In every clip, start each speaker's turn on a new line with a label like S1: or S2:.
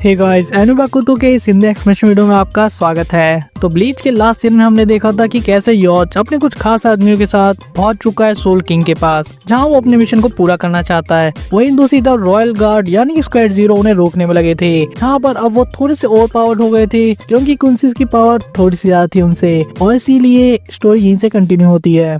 S1: Hey guys, एनुबाकुतो के इस Hindi explanation video में आपका स्वागत है। तो ब्लीच के लास्ट सीजन में हमने देखा था कि कैसे योच अपने कुछ खास आदमियों के साथ पहुंच चुका है सोल किंग के पास, जहां वो अपने मिशन को पूरा करना चाहता है। वहीं दूसरी तरफ रॉयल गार्ड यानी कि स्क्वाड 0 उन्हें रोकने में लगे थे, जहां पर अब वो थोड़े से ओवर पावर्ड हो गए थे क्योंकि कुंसीस की पावर थोड़ी सी ज्यादा थी उनसे, और इसीलिए स्टोरी यहीं से कंटिन्यू होती है।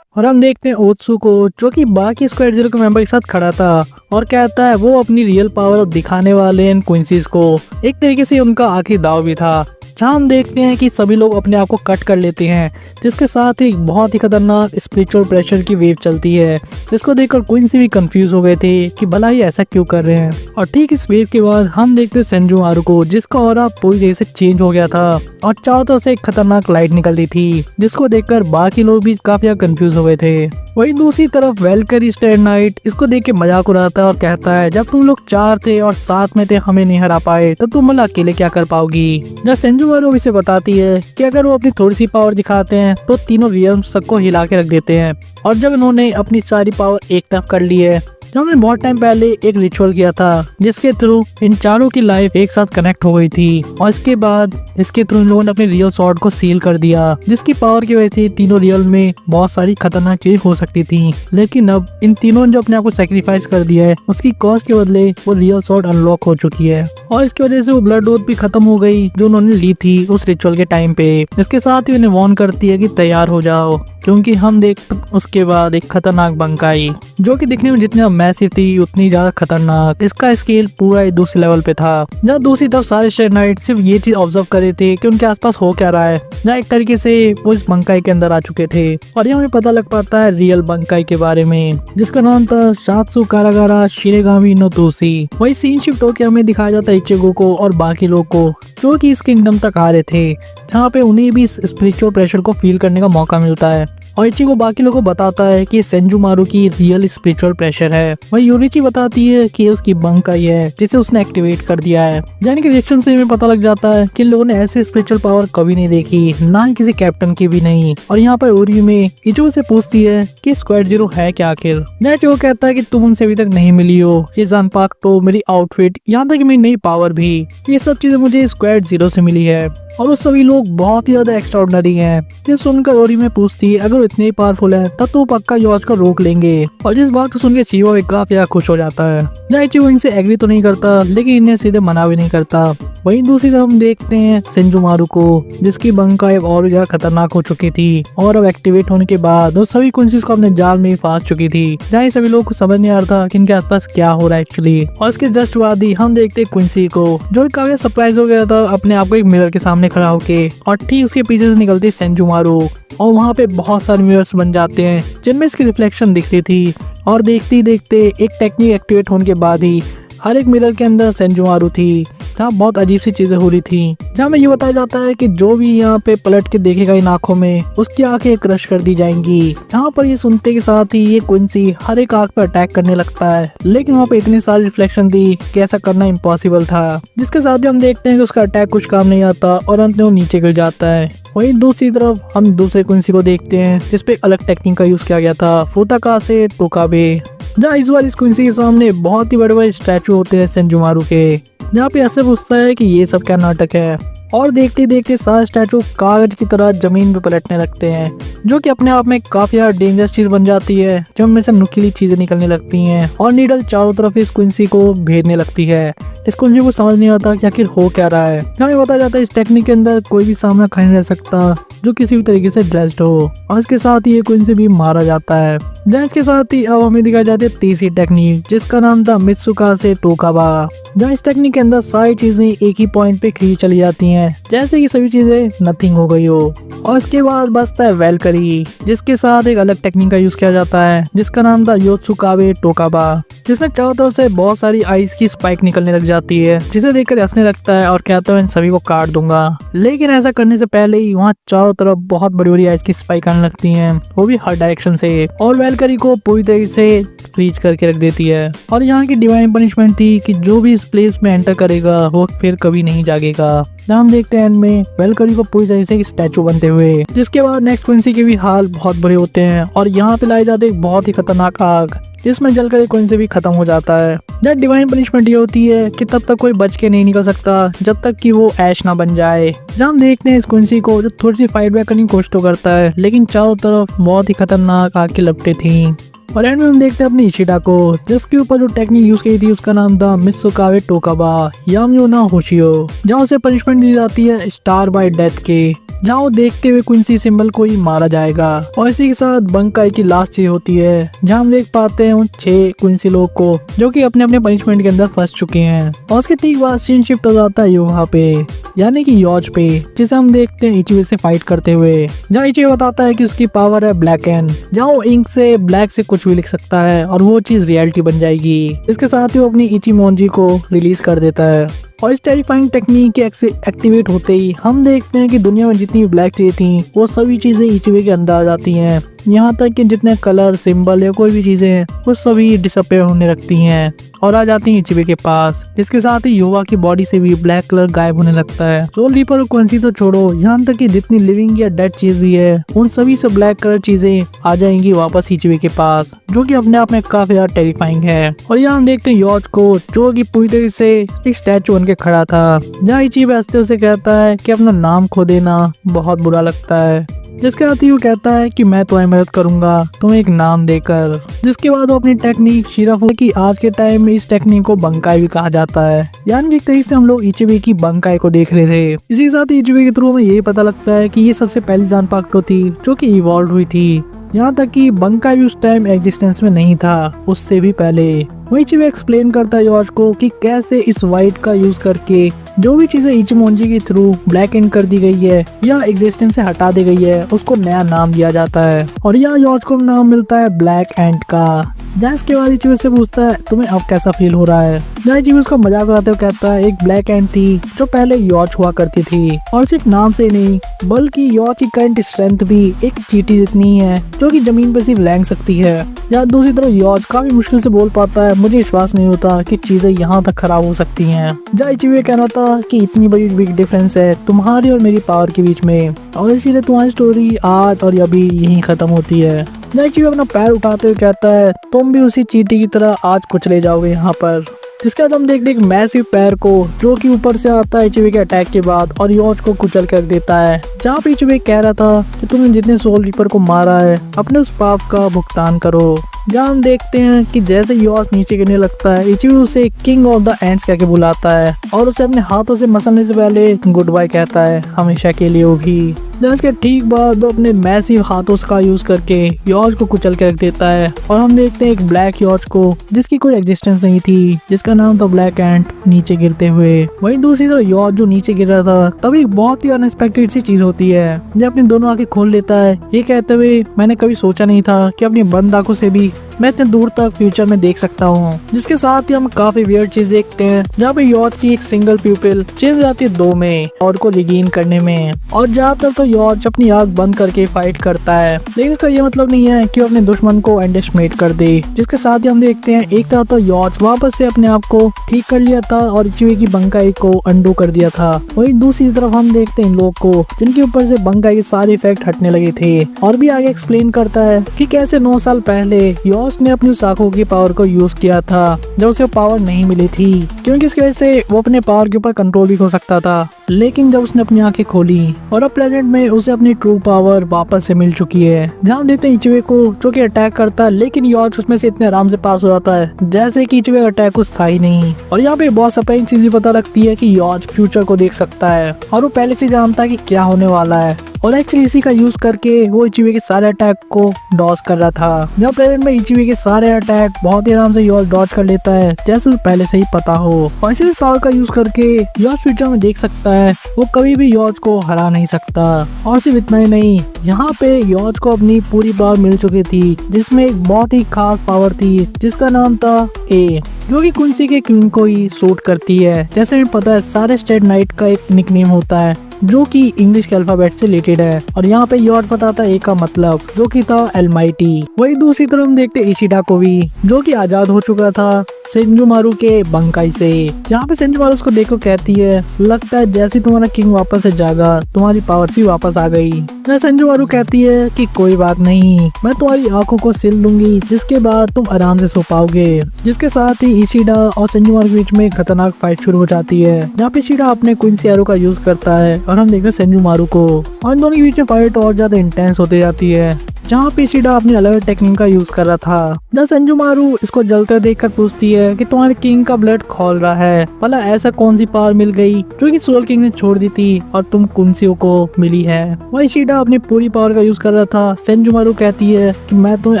S1: और हम देखते हैं ओत्सु को, जो कि बाकी स्क्वाड 0 के मेंबर के साथ खड़ा था और कहता है वो अपनी रियल पावर दिखाने वाले हैं क्विंसीज को। एक तरीके से उनका आखिरी दाव भी था, जहाँ हम देखते हैं कि सभी लोग अपने आप को कट कर लेते हैं, जिसके साथ ही बहुत ही खतरनाक स्पिरिचुअल प्रेशर की वेव चलती है, जिसको देखकर क्विंसी भी कंफ्यूज हो गए थे कि भला ये ऐसा क्यों कर रहे हैं। और ठीक इस वेव के बाद हम देखते हैं सेंजुमारू को, जिसका ऑरा पूरी तरह से चेंज हो गया था और चारों तरफ से एक खतरनाक लाइट निकल रही थी, जिसको देखकर बाकी लोग भी काफी ज्यादा कंफ्यूज हो गए थे। वहीं दूसरी तरफ वेलकरी स्टेड नाइट इसको देख के मजाक उड़ाता है और कहता है जब तुम लोग 4 थे और साथ में थे हमें नहीं हरा पाए तो तुम भला अकेले क्या कर पाओगी। जब सेंजुमारू इसे बताती है कि अगर वो अपनी थोड़ी सी पावर दिखाते हैं तो तीनों रियल्म्स सबको हिला के रख देते हैं। और जब इन्होंने अपनी सारी पावर एक तरफ कर ली है, जब हमने बहुत टाइम पहले एक रिचुअल किया था जिसके थ्रू इन चारों की लाइफ एक साथ कनेक्ट हो गई थी, और इसके बाद इसके थ्रू इन लोगों ने अपने रियल स्वॉर्ड को सील कर दिया, जिसकी पावर की वजह से तीनों रियल में बहुत सारी खतरनाक चीजें हो सकती थी। लेकिन अब इन तीनों ने जो अपने आप को सेक्रीफाइस कर दिया है, उसकी कॉस्ट के बदले वो रियल स्वॉर्ड अनलॉक हो चुकी है, और इसकी वजह से वो ब्लड ओथ भी खत्म हो गई जो उन्होंने ली थी उस रिचुअल के टाइम पे। इसके साथ ही उन्हें वार्न करती है कि तैयार हो जाओ, क्योंकि हम देख उसके बाद एक खतरनाक बंकाई, जो कि दिखने में जितनी मैसिव थी उतनी ज्यादा खतरनाक, इसका स्केल पूरा एक दूसरे लेवल पे था। जहाँ दूसरी तरफ सारे शेड नाइट सिर्फ ये चीज ऑब्जर्व कर रहे थे कि उनके आसपास हो क्या रहा है, जहाँ एक तरीके से वो इस बंकाई के अंदर आ चुके थे। और यहाँ हमें पता लग पाता है रियल बंकाई के बारे में, जिसका नाम था शात्सु कारागारा शिरेगामी नो तोसी। वही सीन शिफ्ट होकर हमें दिखाया जाता है इचिगो को और बाकी लोग को, जो कि इस किंगडम तक आ रहे थे, जहाँ पे उन्हें भी स्पिरिचुअल प्रेशर को फील करने का मौका मिलता है। और इचिगो बाकी लोगों को बताता है कि सेंजुमारू की रियल स्पिरिचुअल प्रेशर है। वही यूरिची बताती है कि ये उसकी बंकाई है जिसे उसने एक्टिवेट कर दिया है। यानी कि रिएक्शन से हमें पता लग जाता है कि इन लोगों ने ऐसी स्पिरिचुअल पावर कभी नहीं देखी, ना ही किसी कैप्टन की भी नहीं। और यहाँ पर उरी में इचिगो से पूछती है कि स्क्वाड 0 है क्या आखिर। इचिगो कहता है कि तुम उनसे अभी तक नहीं मिली हो, ये जानपाक्टो, मेरी आउटफिट, यहाँ तक कि मेरी नई पावर भी, ये सब चीजें मुझे स्क्वाड 0 से मिली है, और वो सभी लोग बहुत ही ज्यादा एक्स्ट्राऑर्डिनरी हैं। ये सुनकर ओरी में पूछती है अगर इतने पावरफुल है तब तो पक्का योच को रोक लेंगे। और जिस बात को सुन के चिवो भी काफी खुश हो जाता है। चिवो इनसे एग्री तो नहीं करता, लेकिन इन्हें सीधे मना भी नहीं करता। वहीं दूसरी तरफ हम देखते हैं सेंजुमारू को, जिसकी बंकाई और ज्यादा खतरनाक हो चुकी थी, और अब एक्टिवेट होने के बाद वो सभी कुंसीज को अपने जाल में फांस चुकी थी, जहाँ सभी लोग को समझ नहीं आ रहा था कि इनके आसपास क्या हो रहा है एक्चुअली। और इसके जस्ट बाद ही हम देखते हैं क्विंसी को, जो काफी सरप्राइज हो गया था अपने आप को एक मिरर के सामने खड़ा होके, और ठीक उसके पीछे से निकलती सेंजुमारू, और वहाँ पे बहुत सारे मिरर्स बन जाते हैं जिनमें इसकी रिफ्लेक्शन दिख रही थी। और देखते ही देखते एक टेक्निक एक्टिवेट होने के बाद ही हर एक मिरर के अंदर सेंजुमारू थी, जहाँ बहुत अजीब सी चीजें हो रही थी, जहाँ में ये बताया जाता है कि जो भी यहाँ पे पलट के देखेगा इन आंखों में, उसकी आंखें क्रश कर दी जाएंगी। जहाँ पर ये सुनते के साथ ही ये क्विंसी हर एक आंख पर अटैक करने लगता है, लेकिन वहाँ पे इतनी सारी रिफ्लेक्शन थी कि ऐसा करना इम्पॉसिबल था, जिसके साथ ही हम देखते हैं कि उसका अटैक कुछ काम नहीं आता और अंत में वो नीचे गिर जाता है। वहीं दूसरी तरफ हम दूसरे क्विंसी को देखते हैं जिसपे एक अलग टेक्निक का यूज किया गया था, फुताका से टोकाबे, जहाँ इस बार इस क्विंसी के सामने बहुत ही बड़े बड़े स्टैचू होते हैं सेंजुमारू के, जहाँ पे ऐसे पूछता है कि ये सब क्या नाटक है। और देखते देखते सारे स्टैचू कागज की तरह जमीन पे पलटने लगते हैं, जो कि अपने आप में काफी ज्यादा डेंजरस चीज बन जाती है, जब उनमें से नुकीली चीजें निकलने लगती हैं, और नीडल चारों तरफ इस क्विंसी को भेदने लगती है। इस क्विंसी को समझ नहीं आता कि आखिर हो क्या रहा है। हमें बताया जाता है इस टेक्निक के अंदर कोई भी सामना खड़ा नहीं रह सकता जो किसी भी तरीके से ड्रेस्ड हो, और इसके साथ ही ये क्विंसी भी मारा जाता है। ड्रेस के साथ ही अब हमें दिखाई जाती है तीसरी टेक्निक, जिसका नाम था मित्सुका से टोकाबा, जहाँ इस टेक्निक के अंदर सारी चीजें एक ही पॉइंट पे खींच चली जाती हैं, जैसे कि सभी चीजें नथिंग हो गई हो। और इसके बाद बचता है वेलकरी, जिसके साथ एक अलग टेक्निक का यूज किया जाता है, जिसका नाम था योत्सुकाबे टोकाबा, जिसमें चारों तरफ से बहुत सारी आइस की स्पाइक निकलने लग जाती है, जिसे देखकर हंसने लगता है और कहता है इन सभी को काट दूंगा। लेकिन ऐसा करने से पहले ही वहाँ चारों तरफ बहुत बड़ी बड़ी आइस की स्पाइक आने लगती हैं, वो भी हर डायरेक्शन से, और वेलकरी को पूरी तरीके से फ्रीज करके रख देती है। और यहाँ की डिवाइन पनिशमेंट थी कि जो भी इस प्लेस में एंटर करेगा वो फिर कभी नहीं जागेगा। जहाँ हम देखते हैं एंड में वेलकरी को पूरी तरह से स्टैचू बनते हुए, जिसके बाद नेक्स्ट क्विंसी के भी हाल बहुत बुरे होते हैं और यहाँ पे लाई जाती है एक बहुत ही खतरनाक आग, जिसमें जलकर एक क्विंसी भी खत्म हो जाता है। जब डिवाइन पनिशमेंट ये होती है कि तब तक कोई बच के नहीं निकल सकता जब तक कि वो ऐश ना बन जाए। जब हम देखते हैं इस क्विंसी को जो थोड़ी सी फाइट बैक करने की कोशिश तो करता है, लेकिन चारों तरफ बहुत ही खतरनाक आग की लपटें थी। और एंड में हम देखते हैं अपनी इशिटा को, जिसके ऊपर जो टेक्निक यूज की थी उसका नाम था मित्सुकावे टोकाबा याम्यो ना होशियो, जहाँ उसे पनिशमेंट दी जाती है स्टार बाय डेथ के, जहाँ वो देखते हुए क्विंसी सिंबल को ही मारा जाएगा। और इसी के साथ बंकाई की लास्ट चीज होती है, जहाँ हम देख पाते हैं उन 6 क्विंसी लोग को जो कि अपने अपने पनिशमेंट के अंदर फंस चुके हैं। और उसके ठीक बाद सीन शिफ्ट हो जाता है योहा पे, यानी कि योज पे, जिसे हम देखते हैं इचिबे से फाइट करते हुए। जहाँ इचिबे बताता है कि उसकी पावर है ब्लैक एन, जहाँ वो इंक से ब्लैक से कुछ भी लिख सकता है और वो चीज रियलिटी बन जाएगी। इसके साथ ही वो अपनी इचिमोनजी को रिलीज कर देता है। और इस टेरिफाइंग टेक्निक के एक्टिवेट होते ही हम देखते हैं कि दुनिया में जितनी भी ब्लैक चीजें थी वो सभी चीजें इचिबे के अंदर आ जाती हैं। यहाँ तक कि जितने कलर, सिंबल या कोई भी चीजें हैं वो सभी डिसअपेयर होने लगती हैं और आ जाती हैं इचिबे के पास। इसके साथ ही युवा की बॉडी से भी ब्लैक कलर गायब होने लगता है। सोल रीपर और क्विंसी तो छोड़ो, यहाँ तक कि जितनी लिविंग या डेड चीज भी है उन सभी से ब्लैक कलर चीजें आ जाएंगी वापस इचिबे के पास, जो कि अपने आप में काफी ज्यादा टेरिफाइंग है। और यहाँ हम देखते हैं योज को, जो कि पूरी तरह से एक स्टैचू बन के खड़ा था, जहाँ इचिबे हंसते उसे कहता है कि अपना नाम खो देना बहुत बुरा लगता है। जिसके बाद ही वो कहता है कि मैं तुम्हारी मदद करूंगा तुम्हें एक नाम देकर। जिसके बाद वो अपनी टेक्निक शिराफू की, आज के टाइम में इस टेक्निक को बंकाई भी कहा जाता है, यानी एक तरीके से हम लोग इचिबे की बंकाई को देख रहे थे। इसी के साथ इचिबे के थ्रू हमें यही पता लगता है कि ये सबसे पहली जानपाक्टो थी जो कि इवॉल्व हुई थी। यहाँ तक कि बंकाई भी उस टाइम एग्जिस्टेंस में नहीं था, उससे भी पहले। वही इचिबे एक्सप्लेन करता है योज को कि कैसे इस वाइट का यूज करके जो भी चीजें इचिमोनजी के थ्रू ब्लैक एंड कर दी गई है या एग्जिस्टेंस से हटा दी गई है उसको नया नाम दिया जाता है। और यहाँ योज को नाम मिलता है ब्लैक एंड का। जहाँ इसके बाद इचिबे से पूछता है तुम्हें अब कैसा फील हो रहा है। जहाँ इचिबे उसका मजाक उड़ाते हुए कहता है एक ब्लैक एंड थी जो पहले योज हुआ करती थी, और सिर्फ नाम से नहीं बल्कि योज की करंट स्ट्रेंथ भी एक चींटी जितनी है जो कि जमीन पर सिर्फ लैंग सकती है। या दूसरी तरफ योज काफी मुश्किल से बोल पाता है, मुझे विश्वास नहीं होता कि चीजें यहाँ तक खराब हो सकती हैं। जहाँ इचिबे कहना था कि इतनी बड़ी बिग डिफरेंस है तुम्हारी और मेरी पावर के बीच में, और इसीलिए तुम्हारी स्टोरी आज और अभी यहीं खत्म होती है। इचिबे अपना पैर उठाते हुए कहता है तुम भी उसी चींटी की तरह आज कुचले जाओगे यहाँ पर। जिसके बाद हम देखते एक मैसिव पैर को जो कि ऊपर से आता है इचिबे के अटैक के बाद और योज को कुचल कर देता है। जहाँ पे इचिबे कह रहा था कि तुमने जितने सोल रीपर को मारा है अपने उस पाप का भुगतान करो। जहाँ हम देखते हैं कि जैसे योज नीचे गिरने लगता है इचिबे उसे किंग ऑफ द एंड्स कहके बुलाता है और उसे अपने हाथों से मसलने से पहले गुड बाय कहता है, हमेशा के लिए होगी। इसके ठीक बाद वो अपने मैसिव हाथों का यूज करके योज को कुचल के रख देता है और हम देखते हैं एक ब्लैक योज को जिसकी कोई एग्जिस्टेंस नहीं थी, जिसका नाम था ब्लैक एंट, नीचे गिरते हुए। वहीं दूसरी तरफ योज जो नीचे गिर रहा था तभी एक बहुत ही अनएक्सपेक्टेड सी चीज होती है, जब अपनी दोनों आंखें खोल लेता है ये कहते हुए मैंने कभी सोचा नहीं था कि अपनी बंद आंखों से भी मैं इतने दूर तक फ्यूचर में देख सकता हूँ। जिसके साथ ही हम काफी वियर्ड चीज देखते हैं जहाँ पे योज की एक सिंगल प्यूपिल चेंज जाती है 2 में और को रिगेन करने में। और ज्यादातर तो योज अपनी आंख बंद करके फाइट करता है, लेकिन इसका ये मतलब नहीं है कि वो अपने दुश्मन को अंडरएस्टिमेट कर दे। जिसके साथ ही हम देखते हैं एक तरह तो योज वापस से अपने आप को ठीक कर लिया था और इचिबे की बंकाई को अंडू कर दिया था। वहीं दूसरी तरफ हम देखते हैं इन लोग को जिनके ऊपर से बंकाई के सारे इफेक्ट हटने लगे थे। और भी आगे एक्सप्लेन करता है कि कैसे 9 साल पहले योज ने अपनी उस आंखों की पावर को यूज किया था जब उसे पावर नहीं मिली थी, क्योंकि इसकी वजह से वो अपने पावर के ऊपर कंट्रोल भी हो सकता था। लेकिन जब उसने अपनी आंखें खोली और अब प्रेजेंट में उसे अपनी ट्रू पावर वापस से मिल चुकी है। जहाँ देखते हैं इचिबे को जो कि अटैक करता है, लेकिन योज उसमें से इतने आराम से पास हो जाता है जैसे कि इचिबे का अटैक कुछ था ही नहीं। और यहाँ पे बहुत सरप्राइजिंग चीज पता लगती है कि योज फ्यूचर को देख सकता है और वो पहले से जानता है कि क्या होने वाला है। और एक्चुअली इसी का यूज करके वो इचिबे के सारे अटैक को डॉज कर रहा था। जब प्रेजेंट में इचिबे के सारे अटैक बहुत ही आराम से योज डॉज कर लेता है जैसे पहले से ही पता हो। और इसी पावर का यूज करके योज फ्यूचर में देख सकता है वो कभी भी योज को हरा नहीं सकता। और सिर्फ इतना ही नहीं, यहाँ पे योज को अपनी पूरी पावर मिल चुकी थी, जिसमें एक बहुत ही खास पावर थी जिसका नाम था ए, जो कि कुंसी के क्वीन को ही सूट करती है। जैसे हमें पता है सारे स्टेट नाइट का एक निकनेम होता है जो कि इंग्लिश के अल्फाबेट से रिलेटेड है, और यहाँ पे योज बताता है ए का मतलब, जो कि था एलमाइटी। वही दूसरी तरफ हम देखते इशिडा को भी, जो कि आजाद हो चुका था सेंजुमारू के बंकाई से। यहाँ पे सेंजुमारू उसको देखो कहती है, लगता है जैसे तुम्हारा किंग वापस से जागा, तुम्हारी पावर भी वापस आ गई। सेंजुमारू कहती है कि कोई बात नहीं, मैं तुम्हारी आंखों को सिल लूंगी, जिसके बाद तुम आराम से सो पाओगे। जिसके साथ ही इशिडा और सेंजुमारू के बीच में खतरनाक फाइट शुरू हो जाती है, जहाँ पे इशिडा अपने क्वींसी एरो का यूज करता है और हम देखते हैं सेंजुमारू को, और इन दोनों के बीच में फाइट और ज्यादा इंटेंस होती जाती है, जहाँ पे इशिडा अपनी अलग टेक्निक का यूज कर रहा था। जब सेंजुमारू इसको जलते देखकर पूछती है कि तुम्हारे किंग का ब्लड खोल रहा है, भला ऐसा कौन सी पावर मिल गई जो कि सोल किंग ने छोड़ दी थी और तुम कुंसियों को मिली है। वह इशिडा अपनी पूरी पावर का यूज कर रहा था। सेंजुमारू कहती है कि मैं तुम्हें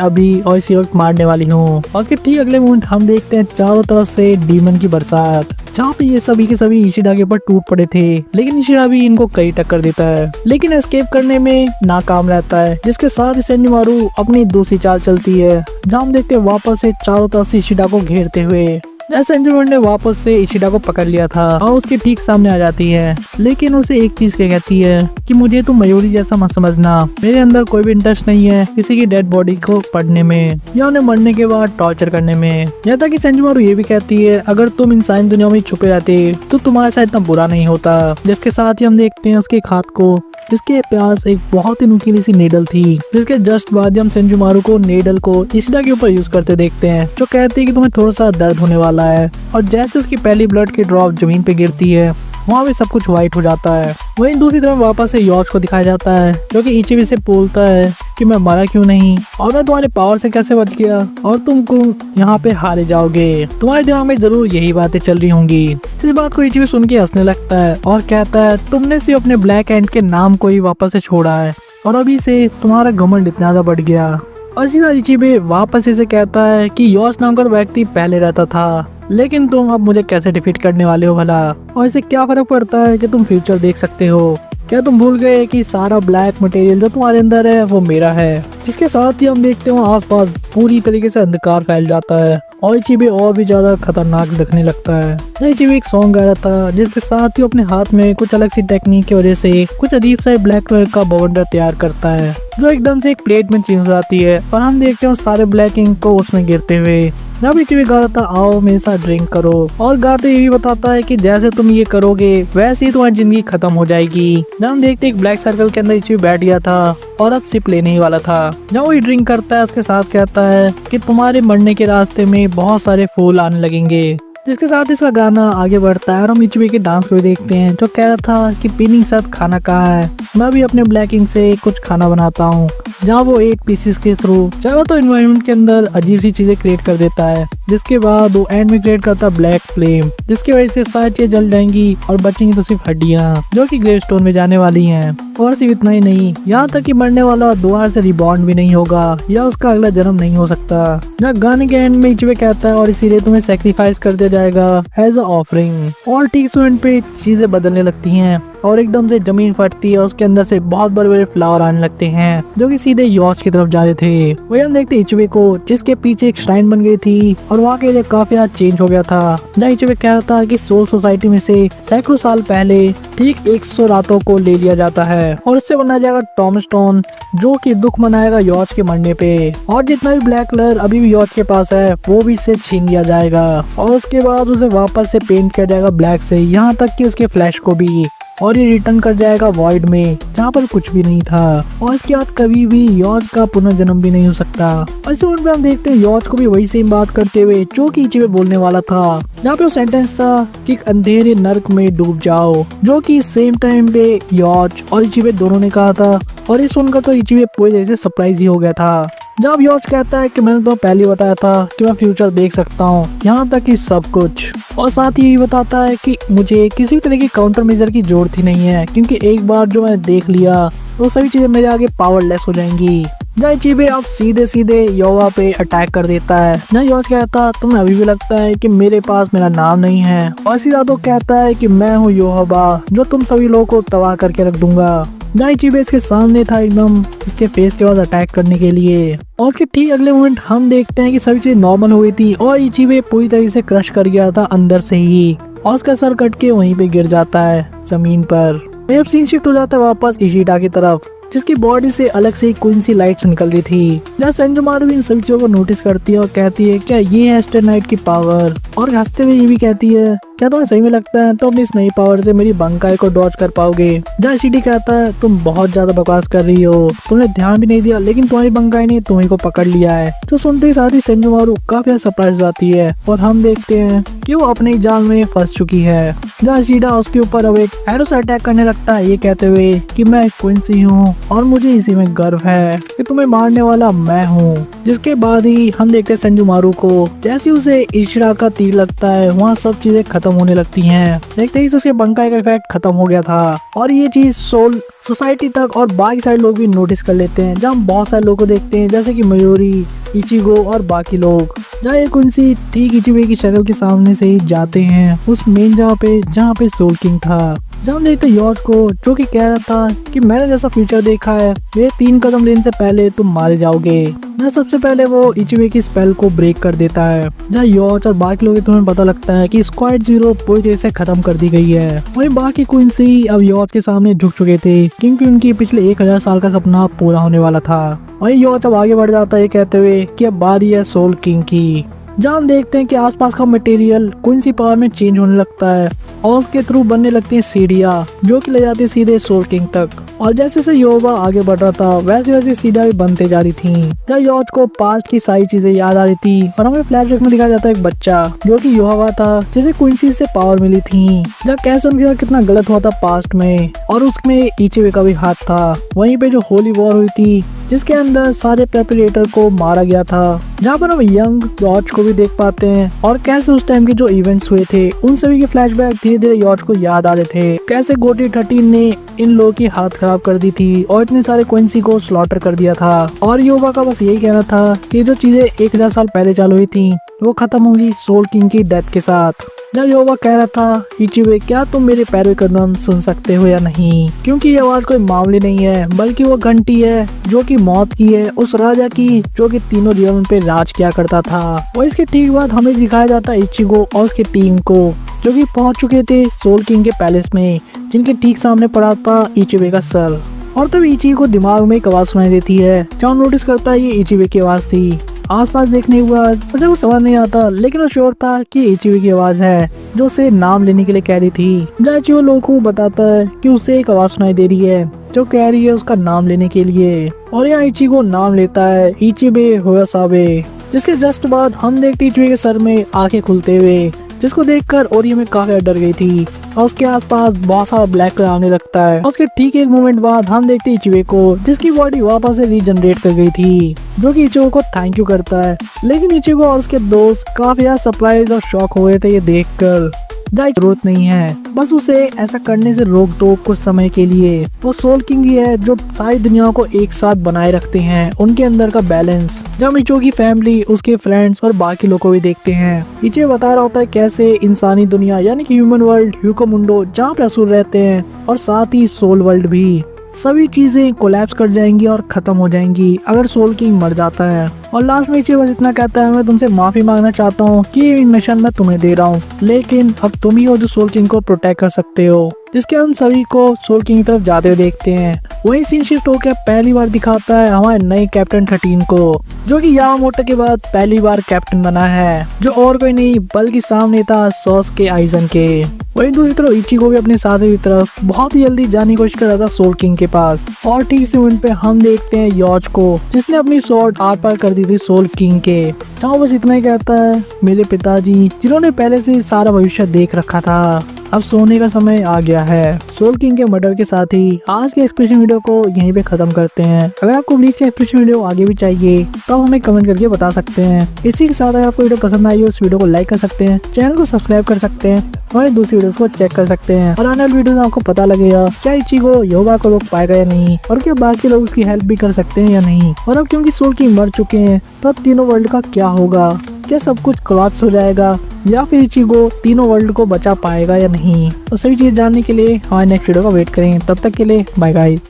S1: अभी और इसी वक्त मारने वाली हूँ, और उसके ठीक अगले मोमेंट हम देखते हैं चारों तरफ से डीमन की बरसात, जहाँ पे ये सभी के सभी इशिडा के ऊपर टूट पड़े थे, लेकिन इशिडा भी इनको कई टक्कर देता है, लेकिन एस्केप करने में नाकाम रहता है। जिसके साथ ही सेंजुमारू अपनी दूसरी चाल चलती है, जहाँ हम देखते हैं वापस से चारों तरफ से इशिडा को घेरते हुए। सेंजुमारू ने वापस से इशिडा को पकड़ लिया था और उसके ठीक सामने आ जाती है, लेकिन उसे एक चीज कहती है कि मुझे तुम मयूरी जैसा मत समझना, मेरे अंदर कोई भी इंटरेस्ट नहीं है किसी की डेड बॉडी को पढ़ने में या उन्हें मरने के बाद टॉर्चर करने में। यहाँ तक कि सेंजुमारू ये भी कहती है अगर तुम इंसान दुनिया में छुपे रहते तो तुम्हारे साथ इतना बुरा नहीं होता। जिसके साथ ही हम देखते हैं उसके हाथ को, जिसके पास एक बहुत ही नुकीली सी नेडल थी, जिसके जस्ट बाद हम सेंजुमारू को नेडल को इशिडा के ऊपर यूज करते देखते हैं, जो कहती है कि तुम्हें थोड़ा सा दर्द होने वाला है। और जैसे उसकी पहली ब्लड की ड्रॉप जमीन पे गिरती है, वहाँ भी सब कुछ व्हाइट हो जाता है। वहीं दूसरी तरफ वापस से योज को दिखाया जाता है, जो कि इचिबी से बोलता है कि मैं मरा क्यों नहीं, और मैं तुम्हारे पावर से कैसे बच गया, और तुमको यहाँ पे हारे जाओगे। तुम्हारे दिमाग में जरूर यही बातें चल रही होंगी। इस बात को इचिबी सुन के हंसने लगता है और कहता है तुमने सिर्फ अपने ब्लैक एंड के नाम को ही वापस से छोड़ा है, और अभी से तुम्हारा घमंड इतना ज्यादा बढ़ गया। और इसी तरह इचिबी वापस इसे कहता है कि योज नाम का व्यक्ति पहले रहता था, लेकिन तुम अब मुझे कैसे डिफीट करने वाले हो भला, और इससे क्या फर्क पड़ता है कि तुम फ्यूचर देख सकते हो। क्या तुम भूल गए कि सारा ब्लैक मटेरियल जो तुम्हारे अंदर है वो मेरा है। जिसके साथ ही हम देखते हो आसपास पूरी तरीके से अंधकार फैल जाता है और इचिबी और भी ज्यादा खतरनाक दिखने लगता है। इचिबी एक सॉन्ग गा रहा था, जिसके साथ ही अपने हाथ में कुछ अलग सी टेक्निक की वजह से कुछ अजीब सा ब्लैक कलर का बवंडर तैयार करता है, जो एकदम से एक प्लेट में चेंज हो जाती है, और हम देखते हैं सारे ब्लैक इंक को उसमें गिरते हुए। जब इचिबी गा रहा था आओ मेरे साथ ड्रिंक करो, और गाते ये भी बताता है कि जैसे तुम ये करोगे वैसे ही तुम्हारी जिंदगी खत्म हो जाएगी। जब हम देखते एक ब्लैक सर्कल के अंदर इचिबी बैठ गया था और अब सिप लेने ही वाला था। जब वो ड्रिंक करता है उसके साथ कहता है कि तुम्हारे मरने के रास्ते में बहुत सारे फूल आने लगेंगे। जिसके साथ इसका गाना आगे बढ़ता है और हम इचिबी के डांस को भी देखते हैं, जो कह रहा था कि पीने के साथ खाना कहाँ है, मैं भी अपने ब्लैक इंक से कुछ खाना बनाता हूँ, जहाँ वो 8 पीसेस के थ्रू चारों तो एनवायरनमेंट के अंदर अजीब सी चीजें क्रिएट कर देता है। जिसके बाद वो एंड में क्रिएट करता ब्लैक फ्लेम, जिसकी वजह से सारी चीजें जल जाएंगी और बचेंगी तो सिर्फ हड्डियाँ, जो कि ग्रेव स्टोन में जाने वाली हैं। और सिर्फ इतना ही नहीं, यहाँ तक कि मरने वाला दोबारा से रिबॉर्न भी नहीं होगा या उसका अगला जन्म नहीं हो सकता। जहाँ गाने के एंड में इचिबी कहता है और इसीलिए तुम्हें सैक्रिफाइस कर दिया जाएगा एज अ ऑफरिंग। और ठीक इस मोमेंट पे चीजें बदलने लगती हैं और एकदम से जमीन फटती है और उसके अंदर से बहुत बड़े बड़े फ्लावर आने लगते हैं, जो कि सीधे योज की तरफ जा रहे थे। वही हम देखते इचिबी को, जिसके पीछे एक श्राइन बन गई थी और वहाँ के लिए काफी ज्यादा चेंज हो गया था। जहाँ इचिबी कह रहा था कि सोल सोसाइटी में से सैकड़ों साल पहले ठीक 100 रातों को ले लिया जाता है और उससे बनाया जाएगा टॉम स्टोन, जो कि दुख मनाएगा योज के मरने पे, और जितना भी ब्लैक कलर अभी भी योज के पास है वो भी इससे छीन लिया जाएगा और उसके बाद उसे वापस से पेंट किया जाएगा ब्लैक से, यहाँ तक कि उसके फ्लैश को भी, और ये रिटर्न कर जाएगा वॉइड में जहाँ पर कुछ भी नहीं था, और इसके बाद कभी भी योज का पुनर्जन्म भी नहीं हो सकता। और इस मोमेंट पे हम देखते हैं योज को भी वही सेम बात करते हुए जो कि इचिबी बोलने वाला था, जहाँ पे वो सेंटेंस था कि अंधेरे नर्क में डूब जाओ, जो कि सेम टाइम पे योज और इचिबी दोनों ने कहा था। और ये सुनकर तो इचिबी पूरी तरह से सरप्राइज ही हो गया था। जब योज कहता है कि मैंने तो पहले बताया था कि मैं फ्यूचर देख सकता हूँ, यहाँ तक कि सब कुछ, और साथ ही ये बताता है कि मुझे किसी भी तरह की काउंटर मेजर की जरूरत ही नहीं है, क्योंकि एक बार जो मैंने देख लिया वो सभी चीजें मेरे आगे पावरलेस हो जाएंगी। जहाँ इचिबे अब सीधे सीधे योवा पे अटैक कर देता है। जहाँ योच कहता तुम्हें अभी भी लगता है कि मेरे पास मेरा नाम नहीं है, और सीधा तो कहता है कि मैं हूँ योवा जो तुम सभी लोगों को तबाह करके रख दूंगा। जहाँ इचिबे इसके सामने था एकदम इसके फेस के पास अटैक करने के लिए, और उसके ठीक अगले मोमेंट हम देखते हैं कि सभी चीज नॉर्मल हो गई थी और इचिबे पूरी तरीके से क्रश कर गया था अंदर से ही, और उसका सर कट के वहीं पे गिर जाता है जमीन पर। अब सीन शिफ्ट हो जाता है वापस इशिटा की तरफ, जिसकी बॉडी से अलग से क्वींसी लाइट्स निकल रही थी। जहाँ सेंजोमारू भी इन सभी चीजों को नोटिस करती है और कहती है क्या ये है स्टर नाइट की पावर, और हंसते हुए ये भी कहती है क्या तुम्हें सही में लगता है तुम अपनी इस नई पावर से मेरी बंकाई को डॉज कर पाओगे। जहाँ इशिटा कहता है तुम बहुत ज्यादा बकवास कर रही हो, तुमने ध्यान भी नहीं दिया लेकिन तुम्हारी बंकाई ने तुम्ही को पकड़ लिया है। तो सुनते ही साथ ही सेंजोमारू काफी सरप्राइज जाती है और हम देखते हैं कि वो अपने जाल में फंस चुकी है। जहाँ इशिटा उसके ऊपर अब एक एरो से अटैक करने लगता है, ये कहते हुए कि मैं एक क्वींसी हूँ और मुझे इसी में गर्व है कि तुम्हें मारने वाला मैं हूँ। जिसके बाद ही हम देखते हैं सेंजोमारू को जैसे उसे इशिटा का तीर लगता है वहाँ सब चीजें खत्म होने लगती हैं। देखते ही उसके बंकाई का इफेक्ट खत्म हो गया था, और ये चीज सोसाइटी तक और बाकी सारे लोग भी नोटिस कर लेते हैं। जहाँ हम बहुत सारे लोगों को देखते हैं जैसे कि मयूरी, इचिगो और बाकी लोग। जहाँ एक उनसी ठीक इचिबे की शक्ल के सामने से ही जाते हैं उस मेन जहाँ पे सोल किंग था। जहाँ हम देखते योच को जो कि कह रहा था कि मैंने जैसा फ्यूचर देखा है मेरे 3 कदम लेने से पहले तुम मारे जाओगे। जहाँ सबसे पहले वो इचिबे की स्पेल को ब्रेक कर देता है। जहाँ योच और बाकी लोग तुम्हें पता लगता है कि स्क्वाड 0 पूरी तरह से खत्म कर दी गई है। वहीं बाकी क्वींसी अब योच के सामने झुक चुके थे क्योंकि उनकी पिछले 1000 साल का सपना पूरा होने वाला था। वहीं योच अब आगे बढ़ जाता है कहते हुए कि अब बारी है सोल किंग की। जहाँ हम देखते हैं कि आसपास का मटेरियल क्वींसी पावर में चेंज होने लगता है और उसके थ्रू बनने लगती हैं सीढ़ियाँ जो कि ले जाती है सीधे सोल किंग तक। और जैसे जैसे योवा आगे बढ़ रहा था वैसे वैसे सीढ़ियाँ भी बनते जा रही थी। जहाँ योच को पास्ट की सारी चीजें याद आ रही थी और हमें फ्लैशबैक में दिखाया जाता है एक बच्चा जो कि योवा था जिसे क्वींसी से पावर मिली थी। जहाँ कैसे उनके साथ कितना गलत हुआ था पास्ट में, और उसमें इचिबे का भी हाथ था। वहीं पे जो होली वॉर हुई थी जिसके अंदर सारे प्रेपरेटर को मारा गया था। जहाँ पर हम यंग योच को भी देख पाते हैं और कैसे उस टाइम के जो इवेंट्स हुए थे उन सभी के फ्लैशबैक धीरे धीरे योच को याद आ रहे थे। कैसे गोटी 13 ने इन लोगों की हाथ खराब कर दी थी और इतने सारे क्वींसी को स्लॉटर कर दिया था। और योवा का बस यही कहना था कि जो चीजें 1000 साल पहले चालू हुई थी वो खत्म होंगी सोल किंग की डेथ के साथ। जब योवा कह रहा था इचिबे क्या तुम मेरे पैरों के कदम सुन सकते हो या नहीं, क्योंकि ये आवाज कोई मामूली नहीं है बल्कि वो घंटी है जो कि मौत की है, उस राजा की जो कि तीनों जीवन पे राज किया करता था। और इसके ठीक बाद हमें दिखाया जाता है इचिगो और उसकी टीम को जो कि पहुंच चुके थे सोल किंग के पैलेस में, जिनके ठीक सामने पड़ा था इचिबे का सर। और तब इचिगो को दिमाग में एक आवाज सुनाई देती है। जहाँ नोटिस करता है ये इचिबे की आवाज थी। आसपास देखने के बाद उसे कुछ समझ नहीं आता लेकिन वो श्योर था कि इचिबे की आवाज है जो उसे नाम लेने के लिए कह रही थी। जहाँ इचिगो लोगों को बताता है कि उसे एक आवाज सुनाई दे रही है जो कह रही है उसका नाम लेने के लिए, और यहाँ इचिगो नाम लेता है इचिबे होयासाबे। जिसके जस्ट बाद हम देखते इचिबे के सर में आंखें खुलते हुए, जिसको देखकर ओरियमे काफी डर गई थी और उसके आसपास बहुत सारा ब्लैक कलर आने लगता है। उसके ठीक एक मोमेंट बाद हम देखते इचिबे को जिसकी बॉडी वापस से रीजनरेट कर गई थी, जो कि इचिगो को थैंक यू करता है। लेकिन इचिगो और उसके दोस्त काफी ज्यादा सरप्राइज और शॉक हुए थे ये देखकर। जरूरत नहीं है, बस उसे ऐसा करने से रोक दो कुछ समय के लिए। वो सोल किंग ही है जो सारी दुनिया को एक साथ बनाए रखते हैं, उनके अंदर का बैलेंस। जब इचिगो की फैमिली, उसके फ्रेंड्स और बाकी लोगों को भी देखते हैं। इचिगो बता रहा होता है कैसे इंसानी दुनिया यानी कि ह्यूमन वर्ल्ड, ह्यूकोमुंडो जहाँ पे असुर रहते हैं, और साथ ही सोल वर्ल्ड भी, सभी चीजें कोलैप्स कर जाएंगी और खत्म हो जाएंगी अगर सोल किंग मर जाता है। और लास्ट में इचिगो बस इतना कहता है मैं तुमसे माफी मांगना चाहता हूँ कि ये मिशन मैं तुम्हें दे रहा हूँ, लेकिन अब तुम ही हो जो सोल किंग को प्रोटेक्ट कर सकते हो। जिसके हम सभी को सोल किंग की तरफ जाते हुए देखते हैं। वही सीन शिफ्ट होकर पहली बार दिखाता है हमारे नए कैप्टन 13 को, जो कि यामामोटो के बाद पहली बार कैप्टन बना है, जो और कोई नहीं बल्कि सामने था सोसुके आइजन के। वहीं दूसरी तरफ इचिगो भी अपने साथी की तरफ बहुत ही जल्दी जाने की कोशिश कर रहा था सोल किंग के पास। और ठीक इसी मोमेंट पे हम देखते हैं योच को जिसने अपनी स्वॉर्ड आर पार कर दी थी सोल किंग के। जहाँ बस इतना ही कहता है मेरे पिताजी जिन्होंने पहले से सारा भविष्य देख रखा था, अब सोने का समय आ गया है। सोल किंग के मर्डर के साथ ही आज के एक्सप्रेशन वीडियो को यहीं पे खत्म करते हैं। अगर आपको ब्लीच के एक्सप्रेशन वीडियो आगे भी चाहिए तो हमें कमेंट करके बता सकते हैं। इसी के साथ अगर आपको वीडियो पसंद आई हो, इस वीडियो को लाइक कर सकते हैं, चैनल को सब्सक्राइब कर सकते हैं, हमारी दूसरी वीडियोस को चेक कर सकते हैं और आने वाली वीडियो में आपको पता लगेगा क्या इचिगो योगा को रोक पाएगा या नहीं, और क्या बाकी लोग उसकी हेल्प भी कर सकते हैं या नहीं, और अब क्योंकि सोल किंग मर चुके हैं तो अब तीनों वर्ल्ड का क्या होगा, क्या सब कुछ कोलैप्स हो जाएगा या फिर इचिगो तीनों वर्ल्ड को बचा पाएगा या नहीं। तो सभी चीज जानने के लिए हमारे नेक्स्ट वीडियो का वेट करें। तब तक के लिए बाय गाइस।